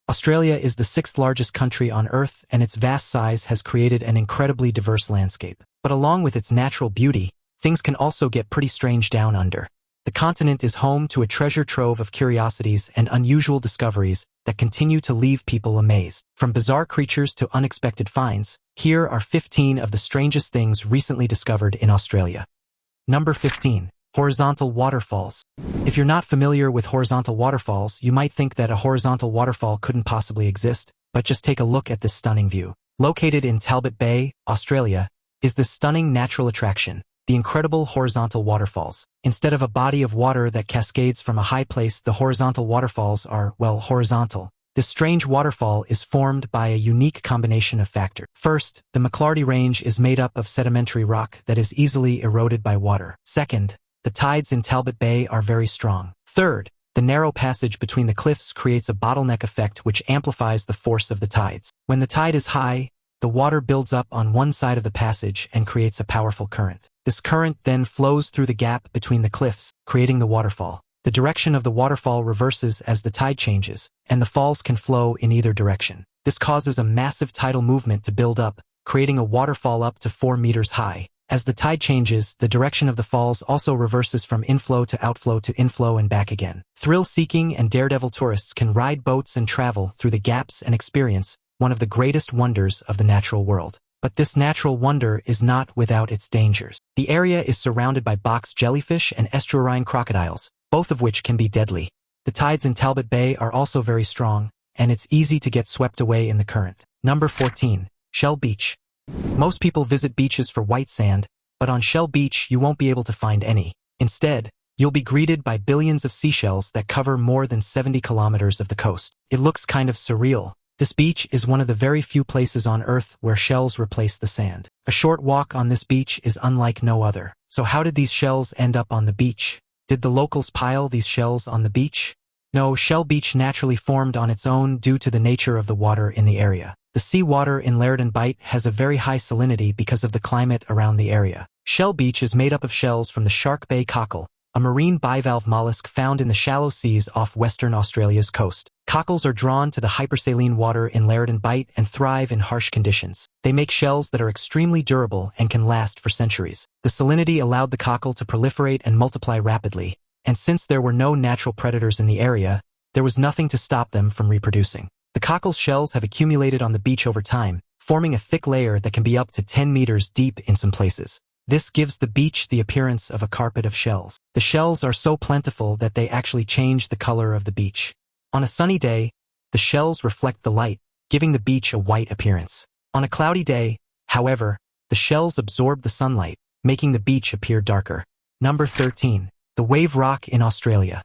Australia is the sixth largest country on Earth, and its vast size has created an incredibly diverse landscape. But along with its natural beauty, things can also get pretty strange down under. The continent is home to a treasure trove of curiosities and unusual discoveries that continue to leave people amazed. From bizarre creatures to unexpected finds, here are 15 of the strangest things recently discovered in Australia. Number 15. Horizontal waterfalls. If you're not familiar with horizontal waterfalls, you might think that a horizontal waterfall couldn't possibly exist, but just take a look at this stunning view. Located in Talbot Bay, Australia, is this stunning natural attraction, the incredible horizontal waterfalls. Instead of a body of water that cascades from a high place, the horizontal waterfalls are, well, horizontal. This strange waterfall is formed by a unique combination of factors. First, the McClarty Range is made up of sedimentary rock that is easily eroded by water. Second, the tides in Talbot Bay are very strong. Third, the narrow passage between the cliffs creates a bottleneck effect which amplifies the force of the tides. When the tide is high, the water builds up on one side of the passage and creates a powerful current. This current then flows through the gap between the cliffs, creating the waterfall. The direction of the waterfall reverses as the tide changes, and the falls can flow in either direction. This causes a massive tidal movement to build up, creating a waterfall up to 4 meters high. As the tide changes, the direction of the falls also reverses from inflow to outflow to inflow and back again. Thrill-seeking and daredevil tourists can ride boats and travel through the gaps and experience one of the greatest wonders of the natural world. But this natural wonder is not without its dangers. The area is surrounded by box jellyfish and estuarine crocodiles, both of which can be deadly. The tides in Talbot Bay are also very strong, and it's easy to get swept away in the current. Number 14. Shell Beach. Most people visit beaches for white sand, but on Shell Beach you won't be able to find any. Instead, you'll be greeted by billions of seashells that cover more than 70 kilometers of the coast. It looks kind of surreal. This beach is one of the very few places on Earth where shells replace the sand. A short walk on this beach is unlike no other. So how did these shells end up on the beach? Did the locals pile these shells on the beach? No, Shell Beach naturally formed on its own due to the nature of the water in the area. The seawater in Lairdon Bight has a very high salinity because of the climate around the area. Shell Beach is made up of shells from the Shark Bay cockle, a marine bivalve mollusk found in the shallow seas off Western Australia's coast. Cockles are drawn to the hypersaline water in Lairdon Bight and thrive in harsh conditions. They make shells that are extremely durable and can last for centuries. The salinity allowed the cockle to proliferate and multiply rapidly, and since there were no natural predators in the area, there was nothing to stop them from reproducing. The cockle's shells have accumulated on the beach over time, forming a thick layer that can be up to 10 meters deep in some places. This gives the beach the appearance of a carpet of shells. The shells are so plentiful that they actually change the color of the beach. On a sunny day, the shells reflect the light, giving the beach a white appearance. On a cloudy day, however, the shells absorb the sunlight, making the beach appear darker. Number 13. The Wave Rock in Australia.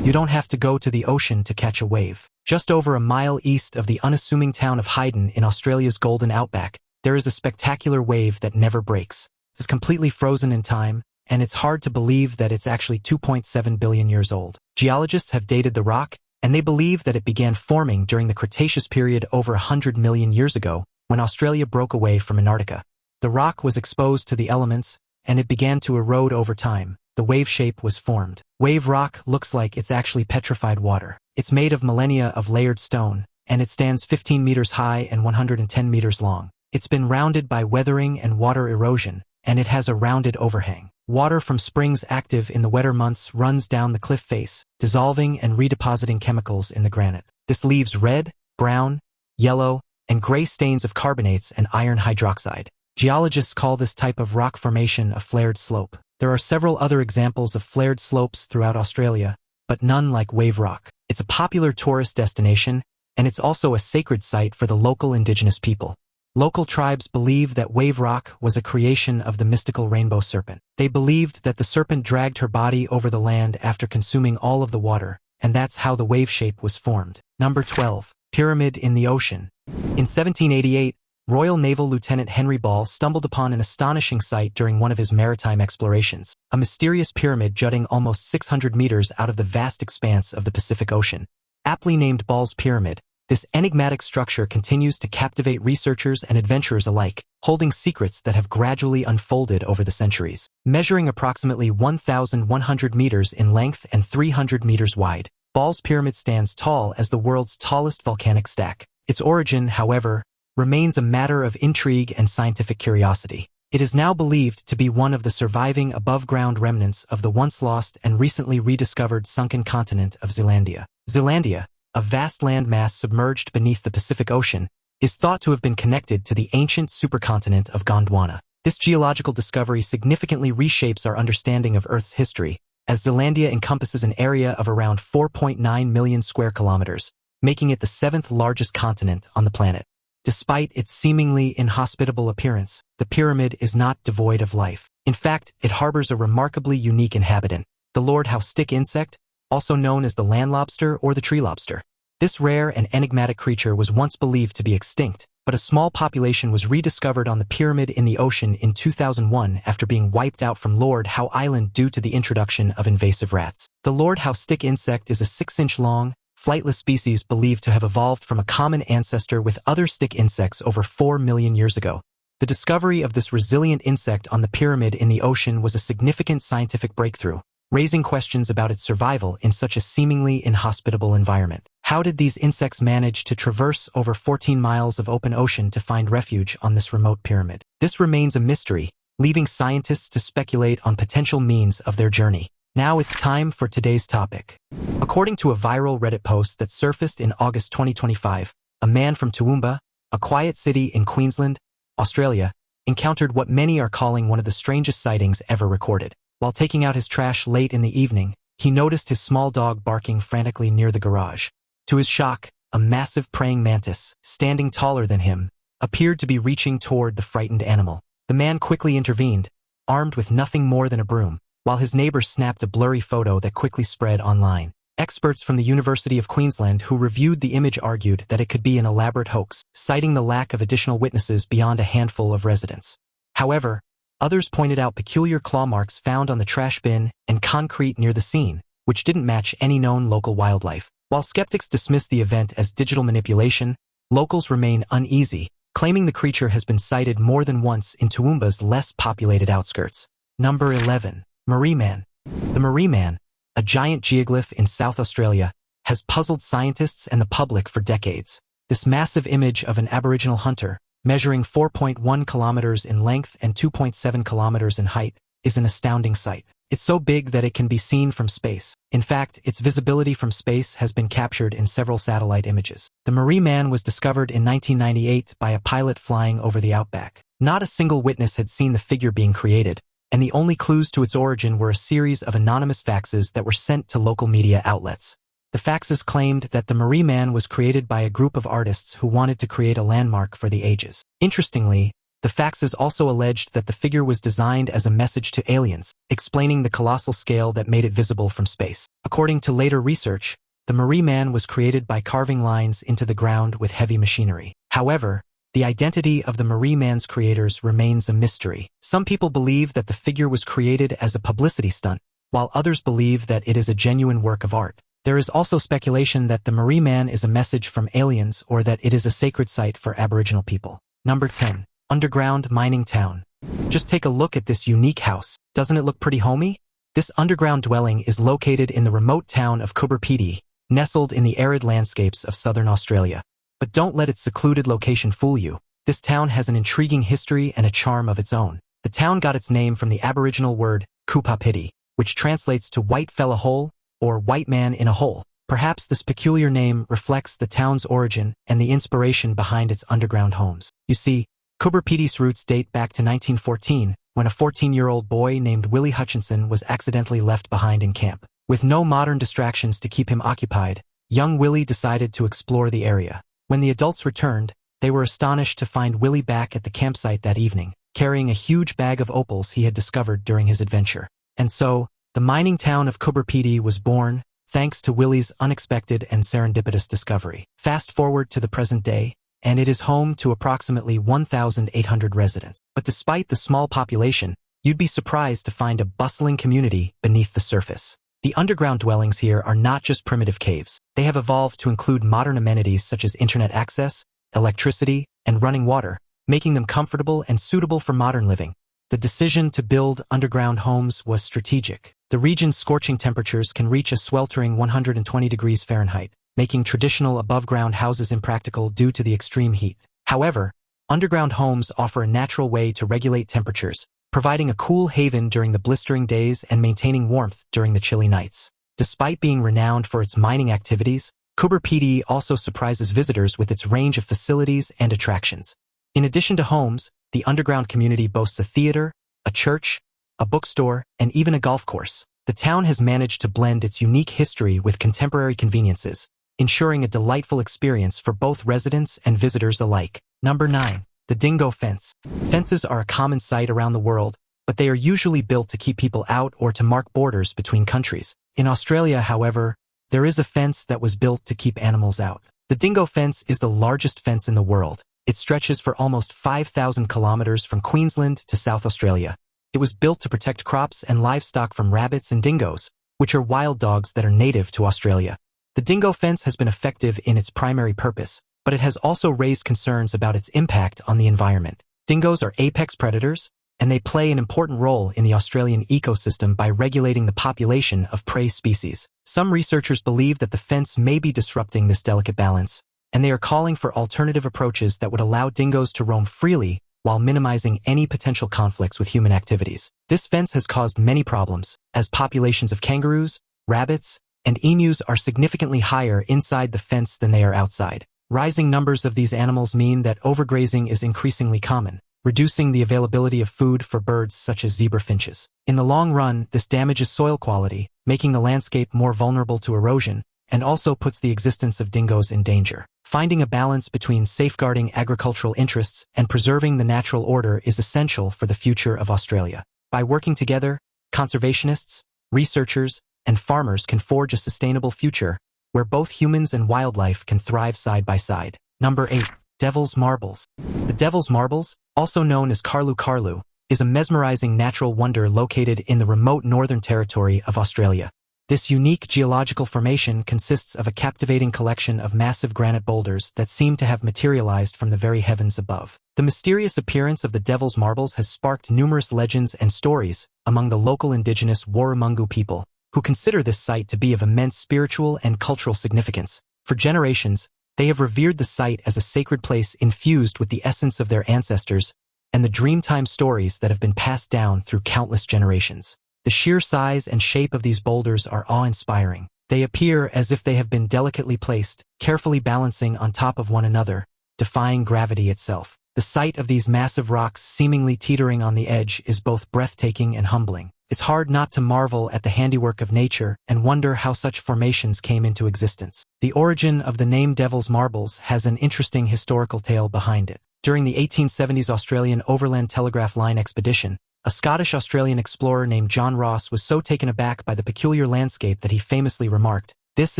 You don't have to go to the ocean to catch a wave. Just over a mile east of the unassuming town of Hayden in Australia's Golden Outback, there is a spectacular wave that never breaks. It's completely frozen in time, and it's hard to believe that it's actually 2.7 billion years old. Geologists have dated the rock, and they believe that it began forming during the Cretaceous period over 100 million years ago, when Australia broke away from Antarctica. The rock was exposed to the elements, and it began to erode over time. The wave shape was formed. Wave rock looks like it's actually petrified water. It's made of millennia of layered stone, and it stands 15 meters high and 110 meters long. It's been rounded by weathering and water erosion, and it has a rounded overhang. Water from springs active in the wetter months runs down the cliff face, dissolving and redepositing chemicals in the granite. This leaves red, brown, yellow, and gray stains of carbonates and iron hydroxide. Geologists call this type of rock formation a flared slope. There are several other examples of flared slopes throughout Australia, but none like Wave Rock. It's a popular tourist destination, and it's also a sacred site for the local indigenous people. Local tribes believe that Wave Rock was a creation of the mystical rainbow serpent. They believed that the serpent dragged her body over the land after consuming all of the water, and that's how the wave shape was formed. Number 12. Pyramid in the Ocean. In 1788, Royal Naval Lieutenant Henry Ball stumbled upon an astonishing sight during one of his maritime explorations, a mysterious pyramid jutting almost 600 meters out of the vast expanse of the Pacific Ocean. Aptly named Ball's Pyramid, this enigmatic structure continues to captivate researchers and adventurers alike, holding secrets that have gradually unfolded over the centuries. Measuring approximately 1,100 meters in length and 300 meters wide, Ball's Pyramid stands tall as the world's tallest volcanic stack. Its origin, however, remains a matter of intrigue and scientific curiosity. It is now believed to be one of the surviving above-ground remnants of the once lost and recently rediscovered sunken continent of Zealandia. Zealandia, a vast landmass submerged beneath the Pacific Ocean, is thought to have been connected to the ancient supercontinent of Gondwana. This geological discovery significantly reshapes our understanding of Earth's history, as Zealandia encompasses an area of around 4.9 million square kilometers, making it the seventh largest continent on the planet. Despite its seemingly inhospitable appearance, the pyramid is not devoid of life. In fact, it harbors a remarkably unique inhabitant, the Lord Howe stick insect, also known as the land lobster or the tree lobster. This rare and enigmatic creature was once believed to be extinct, but a small population was rediscovered on the pyramid in the ocean in 2001 after being wiped out from Lord Howe Island due to the introduction of invasive rats. The Lord Howe stick insect is a 6-inch long, flightless species believed to have evolved from a common ancestor with other stick insects over 4 million years ago. The discovery of this resilient insect on the pyramid in the ocean was a significant scientific breakthrough, raising questions about its survival in such a seemingly inhospitable environment. How did these insects manage to traverse over 14 miles of open ocean to find refuge on this remote pyramid? This remains a mystery, leaving scientists to speculate on potential means of their journey. Now it's time for today's topic. According to a viral Reddit post that surfaced in August 2025, a man from Toowoomba, a quiet city in Queensland, Australia, encountered what many are calling one of the strangest sightings ever recorded. While taking out his trash late in the evening, he noticed his small dog barking frantically near the garage. To his shock, a massive praying mantis, standing taller than him, appeared to be reaching toward the frightened animal. The man quickly intervened, armed with nothing more than a broom, while his neighbors snapped a blurry photo that quickly spread online. Experts from the University of Queensland who reviewed the image argued that it could be an elaborate hoax, citing the lack of additional witnesses beyond a handful of residents. However, others pointed out peculiar claw marks found on the trash bin and concrete near the scene, which didn't match any known local wildlife. While skeptics dismiss the event as digital manipulation, locals remain uneasy, claiming the creature has been sighted more than once in Toowoomba's less populated outskirts. Number 11. Marree Man. The Marree Man, a giant geoglyph in South Australia, has puzzled scientists and the public for decades. This massive image of an Aboriginal hunter, measuring 4.1 kilometers in length and 2.7 kilometers in height, is an astounding sight. It's so big that it can be seen from space. In fact, its visibility from space has been captured in several satellite images. The Marree Man was discovered in 1998 by a pilot flying over the outback. Not a single witness had seen the figure being created, and the only clues to its origin were a series of anonymous faxes that were sent to local media outlets. The faxes claimed that the Marree Man was created by a group of artists who wanted to create a landmark for the ages. Interestingly, the faxes also alleged that the figure was designed as a message to aliens, explaining the colossal scale that made it visible from space. According to later research, the Marree Man was created by carving lines into the ground with heavy machinery. However, the identity of the Marree Man's creators remains a mystery. Some people believe that the figure was created as a publicity stunt, while others believe that it is a genuine work of art. There is also speculation that the Marree Man is a message from aliens or that it is a sacred site for Aboriginal people. Number 10. Underground mining town. Just take a look at this unique house. Doesn't it look pretty homey? This underground dwelling is located in the remote town of Coober Pedy, nestled in the arid landscapes of southern Australia. But don't let its secluded location fool you. This town has an intriguing history and a charm of its own. The town got its name from the Aboriginal word Coober Pedy, which translates to white fella hole or white man in a hole. Perhaps this peculiar name reflects the town's origin and the inspiration behind its underground homes. You see, Coober Pedy's roots date back to 1914, when a 14-year-old boy named Willie Hutchinson was accidentally left behind in camp. With no modern distractions to keep him occupied, young Willie decided to explore the area. When the adults returned, they were astonished to find Willie back at the campsite that evening, carrying a huge bag of opals he had discovered during his adventure. And so, the mining town of Coober Pedy was born, thanks to Willie's unexpected and serendipitous discovery. Fast forward to the present day, and it is home to approximately 1,800 residents. But despite the small population, you'd be surprised to find a bustling community beneath the surface. The underground dwellings here are not just primitive caves. They have evolved to include modern amenities such as internet access, electricity, and running water, making them comfortable and suitable for modern living. The decision to build underground homes was strategic. The region's scorching temperatures can reach a sweltering 120 degrees Fahrenheit, making traditional above-ground houses impractical due to the extreme heat. However, underground homes offer a natural way to regulate temperatures, providing a cool haven during the blistering days and maintaining warmth during the chilly nights. Despite being renowned for its mining activities, Coober Pedy also surprises visitors with its range of facilities and attractions. In addition to homes, the underground community boasts a theater, a church, a bookstore, and even a golf course. The town has managed to blend its unique history with contemporary conveniences, ensuring a delightful experience for both residents and visitors alike. Number 9. The dingo fence. Fences are a common sight around the world, but they are usually built to keep people out or to mark borders between countries. In Australia, however, there is a fence that was built to keep animals out. The dingo fence is the largest fence in the world. It stretches for almost 5,000 kilometers from Queensland to South Australia. It was built to protect crops and livestock from rabbits and dingoes, which are wild dogs that are native to Australia. The dingo fence has been effective in its primary purpose, but it has also raised concerns about its impact on the environment. Dingoes are apex predators, and they play an important role in the Australian ecosystem by regulating the population of prey species. Some researchers believe that the fence may be disrupting this delicate balance, and they are calling for alternative approaches that would allow dingoes to roam freely while minimizing any potential conflicts with human activities. This fence has caused many problems, as populations of kangaroos, rabbits, and emus are significantly higher inside the fence than they are outside. Rising numbers of these animals mean that overgrazing is increasingly common, reducing the availability of food for birds such as zebra finches. In the long run, this damages soil quality, making the landscape more vulnerable to erosion, and also puts the existence of dingoes in danger. Finding a balance between safeguarding agricultural interests and preserving the natural order is essential for the future of Australia. By working together, conservationists, researchers, and farmers can forge a sustainable future where both humans and wildlife can thrive side by side. Number 8. Devil's Marbles. The Devil's Marbles, also known as Karlu Karlu, is a mesmerizing natural wonder located in the remote Northern Territory of Australia. This unique geological formation consists of a captivating collection of massive granite boulders that seem to have materialized from the very heavens above. The mysterious appearance of the Devil's Marbles has sparked numerous legends and stories among the local indigenous Wurundjeri people, who consider this site to be of immense spiritual and cultural significance. For generations, they have revered the site as a sacred place infused with the essence of their ancestors and the Dreamtime stories that have been passed down through countless generations. The sheer size and shape of these boulders are awe-inspiring. They appear as if they have been delicately placed, carefully balancing on top of one another, defying gravity itself. The sight of these massive rocks seemingly teetering on the edge is both breathtaking and humbling. It's hard not to marvel at the handiwork of nature and wonder how such formations came into existence. The origin of the name Devil's Marbles has an interesting historical tale behind it. During the 1870s Australian Overland Telegraph Line expedition, a Scottish-Australian explorer named John Ross was so taken aback by the peculiar landscape that he famously remarked, "This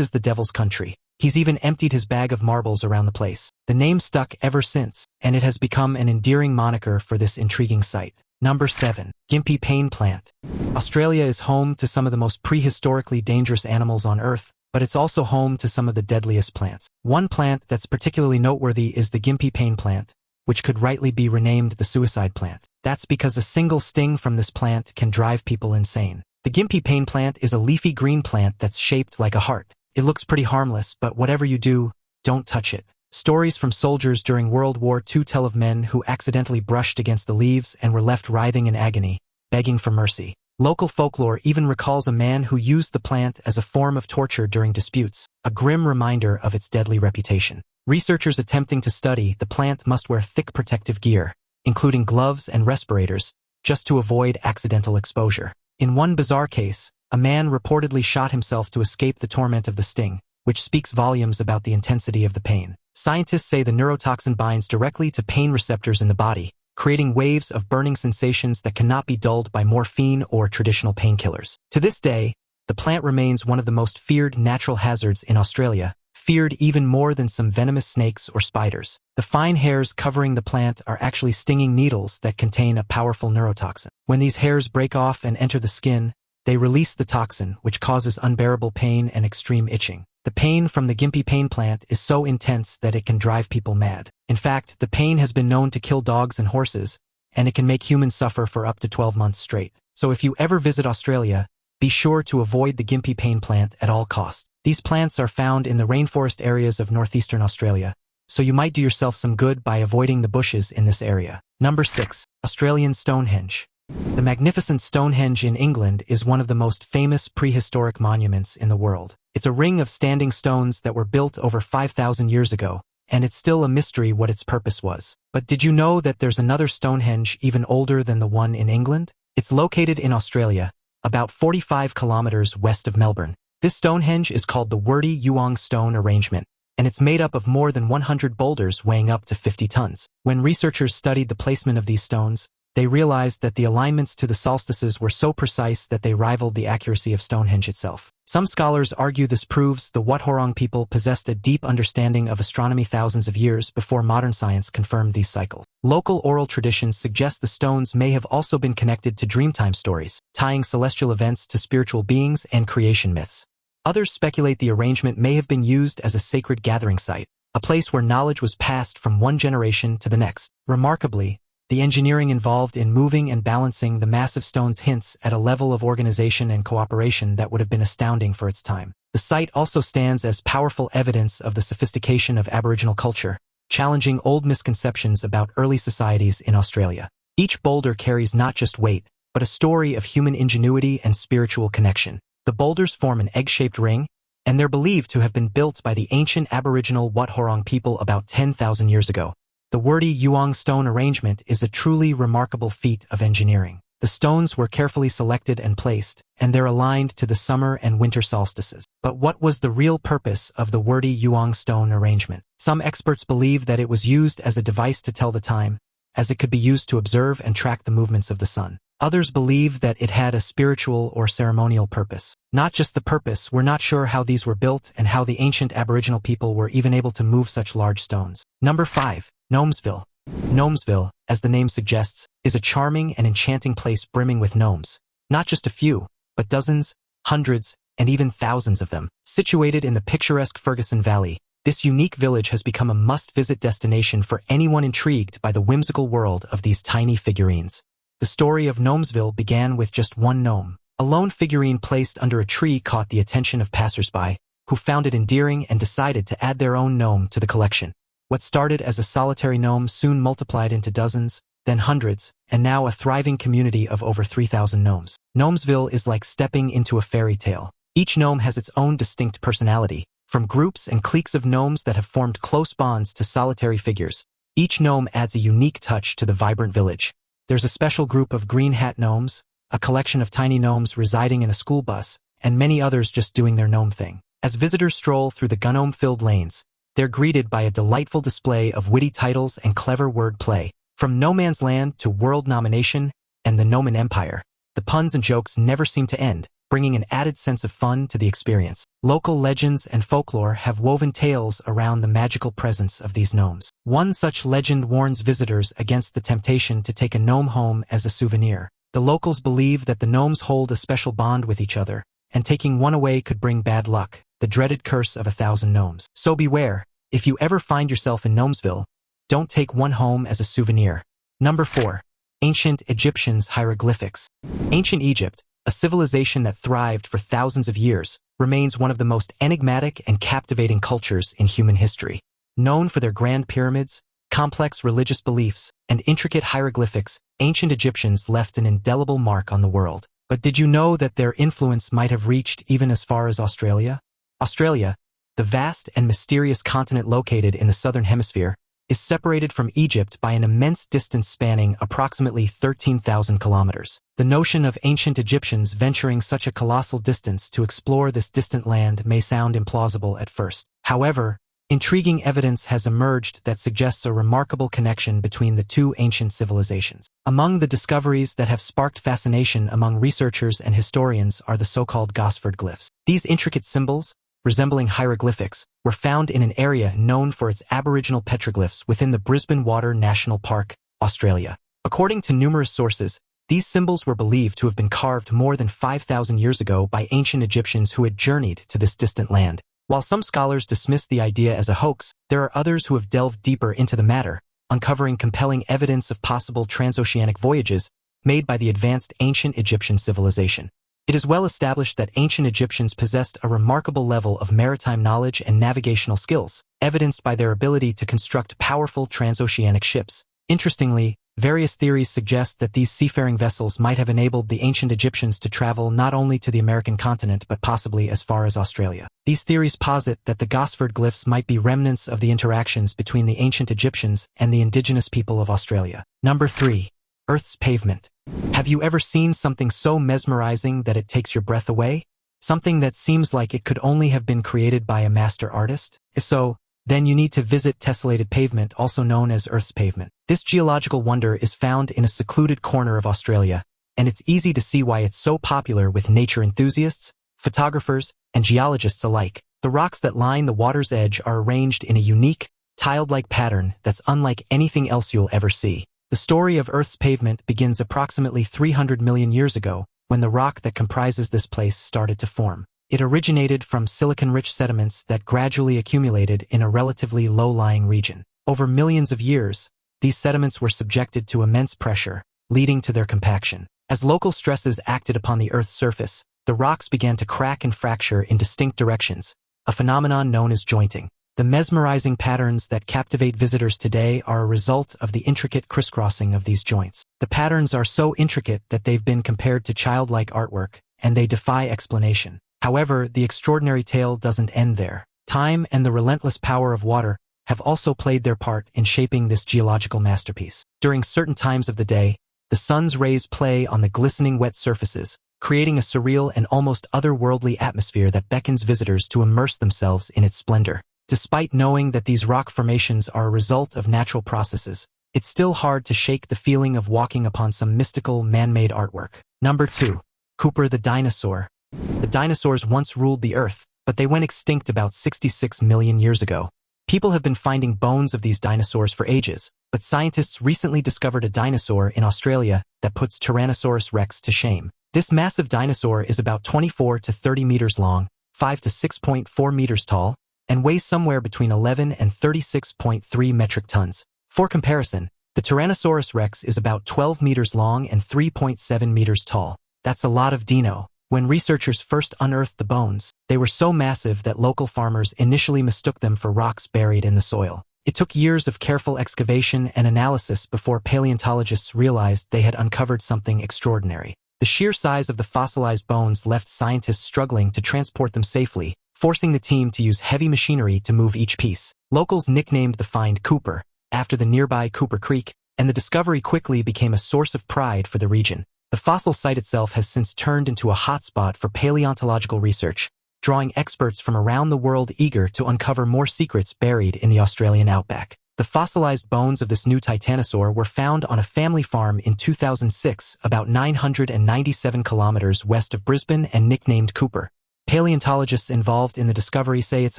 is the devil's country." He's even emptied his bag of marbles around the place. The name stuck ever since, and it has become an endearing moniker for this intriguing site. Number 7. Gympie plant. Australia is home to some of the most prehistorically dangerous animals on Earth, but it's also home to some of the deadliest plants. One plant that's particularly noteworthy is the gympie plant, which could rightly be renamed the suicide plant. That's because a single sting from this plant can drive people insane. The gympie plant is a leafy green plant that's shaped like a heart. It looks pretty harmless, but whatever you do, don't touch it. Stories from soldiers during World War II tell of men who accidentally brushed against the leaves and were left writhing in agony, begging for mercy. Local folklore even recalls a man who used the plant as a form of torture during disputes, a grim reminder of its deadly reputation. Researchers attempting to study the plant must wear thick protective gear, including gloves and respirators, just to avoid accidental exposure. In one bizarre case, a man reportedly shot himself to escape the torment of the sting, which speaks volumes about the intensity of the pain. Scientists say the neurotoxin binds directly to pain receptors in the body, creating waves of burning sensations that cannot be dulled by morphine or traditional painkillers. To this day, the plant remains one of the most feared natural hazards in Australia, feared even more than some venomous snakes or spiders. The fine hairs covering the plant are actually stinging needles that contain a powerful neurotoxin. When these hairs break off and enter the skin, they release the toxin, which causes unbearable pain and extreme itching. The pain from the gympie plant is so intense that it can drive people mad. In fact, the pain has been known to kill dogs and horses, and it can make humans suffer for up to 12 months straight. So if you ever visit Australia, Be sure to avoid the gympie-gympie plant at all costs. These plants are found in the rainforest areas of northeastern Australia, so you might do yourself some good by avoiding the bushes in this area. Number 6. Australian Stonehenge. The magnificent Stonehenge in England is one of the most famous prehistoric monuments in the world. It's a ring of standing stones that were built over 5,000 years ago, and it's still a mystery what its purpose was. But did you know that there's another Stonehenge even older than the one in England? It's located in Australia, about 45 kilometers west of Melbourne. This Stonehenge is called the Wurdi Youang stone arrangement, and it's made up of more than 100 boulders weighing up to 50 tons. When researchers studied the placement of these stones, they realized that the alignments to the solstices were so precise that they rivaled the accuracy of Stonehenge itself. Some scholars argue this proves the Wurdi Youang people possessed a deep understanding of astronomy thousands of years before modern science confirmed these cycles. Local oral traditions suggest the stones may have also been connected to dreamtime stories, tying celestial events to spiritual beings and creation myths. Others speculate the arrangement may have been used as a sacred gathering site, a place where knowledge was passed from one generation to the next. Remarkably, the engineering involved in moving and balancing the massive stones hints at a level of organization and cooperation that would have been astounding for its time. The site also stands as powerful evidence of the sophistication of Aboriginal culture, challenging old misconceptions about early societies in Australia. Each boulder carries not just weight, but a story of human ingenuity and spiritual connection. The boulders form an egg-shaped ring, and they're believed to have been built by the ancient Aboriginal Wurdi Youang people about 10,000 years ago. The Wurdi Youang stone arrangement is a truly remarkable feat of engineering. The stones were carefully selected and placed, and they're aligned to the summer and winter solstices. But what was the real purpose of the Wurdi Youang stone arrangement? Some experts believe that it was used as a device to tell the time, as it could be used to observe and track the movements of the sun. Others believe that it had a spiritual or ceremonial purpose. Not just the purpose, we're not sure how these were built and how the ancient Aboriginal people were even able to move such large stones. Number 5. Gnomesville. Gnomesville, as the name suggests, is a charming and enchanting place brimming with gnomes. Not just a few, but dozens, hundreds, and even thousands of them. Situated in the picturesque Ferguson Valley, this unique village has become a must-visit destination for anyone intrigued by the whimsical world of these tiny figurines. The story of Gnomesville began with just one gnome. A lone figurine placed under a tree caught the attention of passersby, who found it endearing and decided to add their own gnome to the collection. What started as a solitary gnome soon multiplied into dozens, then hundreds, and now a thriving community of over 3,000 gnomes. Gnomesville is like stepping into a fairy tale. Each gnome has its own distinct personality, from groups and cliques of gnomes that have formed close bonds to solitary figures. Each gnome adds a unique touch to the vibrant village. There's a special group of green hat gnomes, a collection of tiny gnomes residing in a school bus, and many others just doing their gnome thing. As visitors stroll through the gnome-filled lanes, they're greeted by a delightful display of witty titles and clever word play. From No Man's Land to World Nomination and the Gnomon Empire, the puns and jokes never seem to end, bringing an added sense of fun to the experience. Local legends and folklore have woven tales around the magical presence of these gnomes. One such legend warns visitors against the temptation to take a gnome home as a souvenir. The locals believe that the gnomes hold a special bond with each other, and taking one away could bring bad luck, the dreaded curse of 1,000 gnomes. So beware, if you ever find yourself in Gnomesville, don't take one home as a souvenir. Number 4. Ancient Egyptians' hieroglyphics. Ancient Egypt, a civilization that thrived for thousands of years, remains one of the most enigmatic and captivating cultures in human history. Known for their grand pyramids, complex religious beliefs, and intricate hieroglyphics, ancient Egyptians left an indelible mark on the world. But did you know that their influence might have reached even as far as Australia? Australia, the vast and mysterious continent located in the southern hemisphere, is separated from Egypt by an immense distance spanning approximately 13,000 kilometers. The notion of ancient Egyptians venturing such a colossal distance to explore this distant land may sound implausible at first. However, intriguing evidence has emerged that suggests a remarkable connection between the two ancient civilizations. Among the discoveries that have sparked fascination among researchers and historians are the so-called Gosford Glyphs. These intricate symbols, resembling hieroglyphics, were found in an area known for its Aboriginal petroglyphs within the Brisbane Water National Park, Australia. According to numerous sources, these symbols were believed to have been carved more than 5,000 years ago by ancient Egyptians who had journeyed to this distant land. While some scholars dismiss the idea as a hoax, there are others who have delved deeper into the matter, uncovering compelling evidence of possible transoceanic voyages made by the advanced ancient Egyptian civilization. It is well established that ancient Egyptians possessed a remarkable level of maritime knowledge and navigational skills, evidenced by their ability to construct powerful transoceanic ships. Interestingly, various theories suggest that these seafaring vessels might have enabled the ancient Egyptians to travel not only to the American continent but possibly as far as Australia. These theories posit that the Gosford Glyphs might be remnants of the interactions between the ancient Egyptians and the indigenous people of Australia. Number 3. Earth's pavement. Have you ever seen something so mesmerizing that it takes your breath away? Something that seems like it could only have been created by a master artist? If so, then you need to visit Tessellated pavement, also known as Earth's pavement. This geological wonder is found in a secluded corner of Australia, and it's easy to see why it's so popular with nature enthusiasts, photographers, and geologists alike. The rocks that line the water's edge are arranged in a unique, tiled-like pattern that's unlike anything else you'll ever see. The story of Earth's pavement begins approximately 300 million years ago, when the rock that comprises this place started to form. It originated from silicon-rich sediments that gradually accumulated in a relatively low-lying region. Over millions of years, these sediments were subjected to immense pressure, leading to their compaction. As local stresses acted upon the Earth's surface, the rocks began to crack and fracture in distinct directions, a phenomenon known as jointing. The mesmerizing patterns that captivate visitors today are a result of the intricate crisscrossing of these joints. The patterns are so intricate that they've been compared to childlike artwork, and they defy explanation. However, the extraordinary tale doesn't end there. Time and the relentless power of water have also played their part in shaping this geological masterpiece. During certain times of the day, the sun's rays play on the glistening wet surfaces, creating a surreal and almost otherworldly atmosphere that beckons visitors to immerse themselves in its splendor. Despite knowing that these rock formations are a result of natural processes, it's still hard to shake the feeling of walking upon some mystical man-made artwork. Number 2. Coober the dinosaur. The dinosaurs once ruled the Earth, but they went extinct about 66 million years ago. People have been finding bones of these dinosaurs for ages, but scientists recently discovered a dinosaur in Australia that puts Tyrannosaurus rex to shame. This massive dinosaur is about 24 to 30 meters long, 5 to 6.4 meters tall, and weighs somewhere between 11 and 36.3 metric tons. For comparison, the Tyrannosaurus rex is about 12 meters long and 3.7 meters tall. That's a lot of dino. When researchers first unearthed the bones, they were so massive that local farmers initially mistook them for rocks buried in the soil. It took years of careful excavation and analysis before paleontologists realized they had uncovered something extraordinary. The sheer size of the fossilized bones left scientists struggling to transport them safely, forcing the team to use heavy machinery to move each piece. Locals nicknamed the find Cooper, after the nearby Cooper Creek, and the discovery quickly became a source of pride for the region. The fossil site itself has since turned into a hotspot for paleontological research, drawing experts from around the world eager to uncover more secrets buried in the Australian outback. The fossilized bones of this new titanosaur were found on a family farm in 2006, about 997 kilometers west of Brisbane, and nicknamed Cooper. Paleontologists involved in the discovery say it's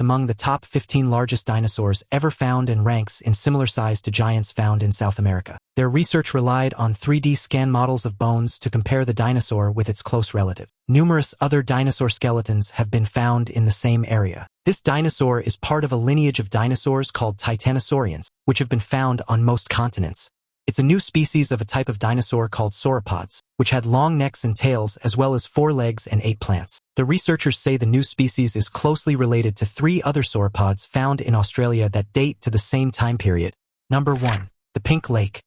among the top 15 largest dinosaurs ever found and ranks in similar size to giants found in South America. Their research relied on 3D scan models of bones to compare the dinosaur with its close relative. Numerous other dinosaur skeletons have been found in the same area. This dinosaur is part of a lineage of dinosaurs called titanosaurians, which have been found on most continents. It's a new species of a type of dinosaur called sauropods, which had long necks and tails as well as 4 legs and ate plants. The researchers say the new species is closely related to 3 other sauropods found in Australia that date to the same time period. Number 1. The Pink Lake.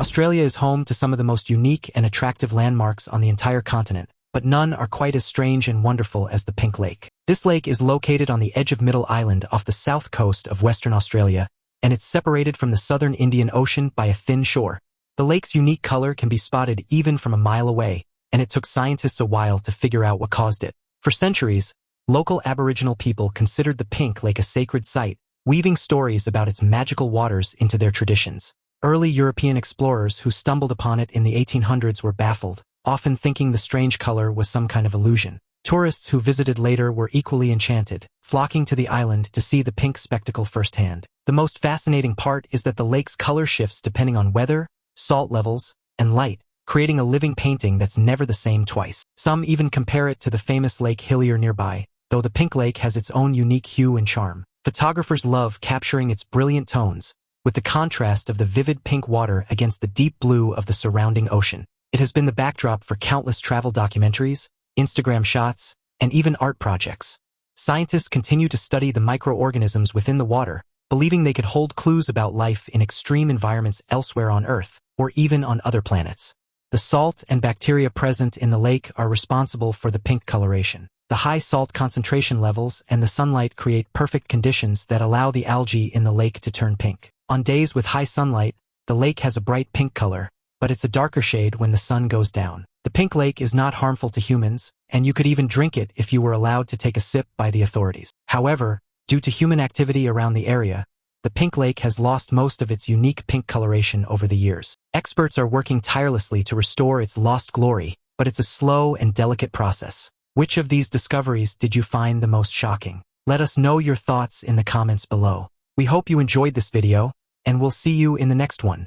Australia is home to some of the most unique and attractive landmarks on the entire continent, but none are quite as strange and wonderful as the Pink Lake. This lake is located on the edge of Middle Island off the south coast of Western Australia, and it's separated from the southern Indian Ocean by a thin shore. The lake's unique color can be spotted even from a mile away, and it took scientists a while to figure out what caused it. For centuries, local Aboriginal people considered the Pink Lake a sacred site, weaving stories about its magical waters into their traditions. Early European explorers who stumbled upon it in the 1800s were baffled, often thinking the strange color was some kind of illusion. Tourists who visited later were equally enchanted, flocking to the island to see the pink spectacle firsthand. The most fascinating part is that the lake's color shifts depending on weather, salt levels, and light, creating a living painting that's never the same twice. Some even compare it to the famous Lake Hillier nearby, though the Pink Lake has its own unique hue and charm. Photographers love capturing its brilliant tones, with the contrast of the vivid pink water against the deep blue of the surrounding ocean. It has been the backdrop for countless travel documentaries, Instagram shots, and even art projects. Scientists continue to study the microorganisms within the water, believing they could hold clues about life in extreme environments elsewhere on Earth, or even on other planets. The salt and bacteria present in the lake are responsible for the pink coloration. The high salt concentration levels and the sunlight create perfect conditions that allow the algae in the lake to turn pink. On days with high sunlight, the lake has a bright pink color, but it's a darker shade when the sun goes down. The pink lake is not harmful to humans, and you could even drink it if you were allowed to take a sip by the authorities. However, due to human activity around the area, the pink lake has lost most of its unique pink coloration over the years. Experts are working tirelessly to restore its lost glory, but it's a slow and delicate process. Which of these discoveries did you find the most shocking? Let us know your thoughts in the comments below. We hope you enjoyed this video, and we'll see you in the next one.